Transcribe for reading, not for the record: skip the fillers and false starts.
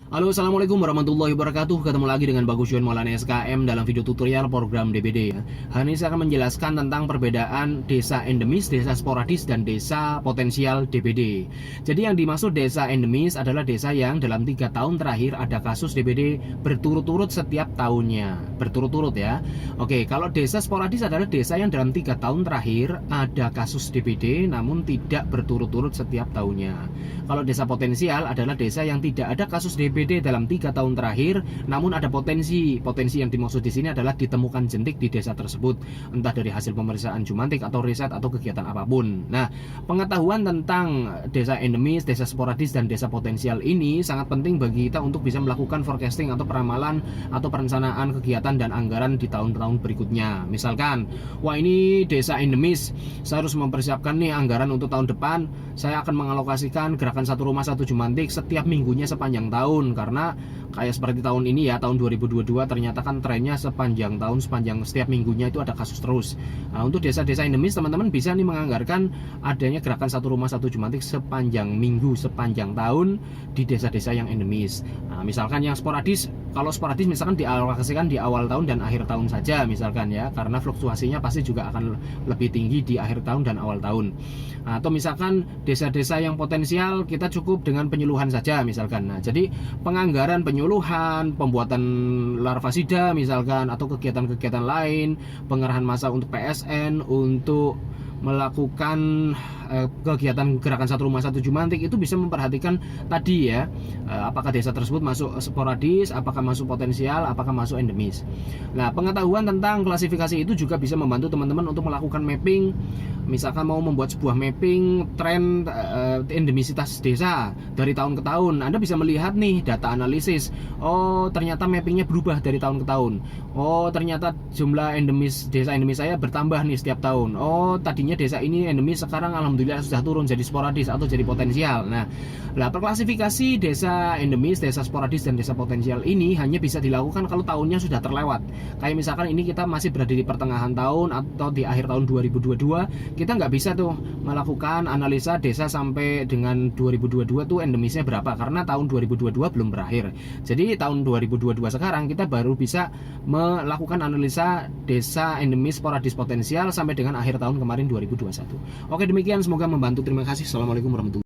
Halo, assalamualaikum warahmatullahi wabarakatuh. Ketemu lagi dengan Bagus Yuan Maulana SKM dalam video tutorial program DBD ya. Hari ini saya akan menjelaskan tentang perbedaan desa endemis, desa sporadis, dan desa potensial DBD. Jadi yang dimaksud desa endemis adalah desa yang dalam 3 tahun terakhir ada kasus DBD berturut-turut setiap tahunnya. Berturut-turut ya. Oke, kalau desa sporadis adalah desa yang dalam 3 tahun terakhir ada kasus DBD namun tidak berturut-turut setiap tahunnya. Kalau desa potensial adalah desa yang tidak ada kasus DBD dalam 3 tahun terakhir, namun ada potensi. Potensi yang dimaksud di sini adalah ditemukan jentik di desa tersebut, entah dari hasil pemeriksaan jumantik atau riset atau kegiatan apapun. Nah, pengetahuan tentang desa endemis, desa sporadis, dan desa potensial ini sangat penting bagi kita untuk bisa melakukan forecasting atau peramalan atau perencanaan kegiatan dan anggaran di tahun-tahun berikutnya. Misalkan, wah ini desa endemis, saya harus mempersiapkan nih anggaran untuk tahun depan. Saya akan mengalokasikan gerakan satu rumah satu jumantik setiap minggunya sepanjang tahun, karena kayak seperti tahun ini ya, tahun 2022 ternyata kan trennya sepanjang tahun, sepanjang setiap minggunya itu ada kasus terus. Nah, untuk desa-desa endemis teman-teman bisa nih menganggarkan adanya gerakan satu rumah satu jumantik sepanjang minggu, sepanjang tahun di desa-desa yang endemis. Nah, misalkan yang sporadis, kalau sporadis misalkan dialokasikan di awal tahun dan akhir tahun saja misalkan ya, karena fluktuasinya pasti juga akan lebih tinggi di akhir tahun dan awal tahun. Nah, atau misalkan desa-desa yang potensial kita cukup dengan penyuluhan saja misalkan. Nah, jadi penganggaran penyuluhan, pembuatan larvasida misalkan, atau kegiatan-kegiatan lain, pengerahan massa untuk PSN, untuk melakukan kegiatan gerakan satu rumah satu jumantik, itu bisa memperhatikan tadi ya, apakah desa tersebut masuk sporadis, apakah masuk potensial, apakah masuk endemis. Nah, pengetahuan tentang klasifikasi itu juga bisa membantu teman-teman untuk melakukan mapping. Misalkan mau membuat sebuah mapping tren endemisitas desa dari tahun ke tahun, Anda bisa melihat nih data analisis. Oh, ternyata mappingnya berubah dari tahun ke tahun. Oh, ternyata jumlah desa endemis saya bertambah nih setiap tahun. Oh, tadinya desa ini endemis, sekarang alhamdulillah sudah turun jadi sporadis atau jadi potensial. Nah, perklasifikasi desa endemis, desa sporadis, dan desa potensial ini hanya bisa dilakukan kalau tahunnya sudah terlewat. Kayak misalkan ini kita masih berada di pertengahan tahun atau di akhir tahun 2022, kita nggak bisa tuh melakukan analisa desa sampai dengan 2022 tuh endemisnya berapa, karena tahun 2022 belum berakhir. Jadi tahun 2022 sekarang kita baru bisa melakukan analisa desa endemis, sporadis, potensial sampai dengan akhir tahun kemarin 2021. Oke, demikian, semoga membantu. Terima kasih. Assalamualaikum warahmatullahi wabarakatuh.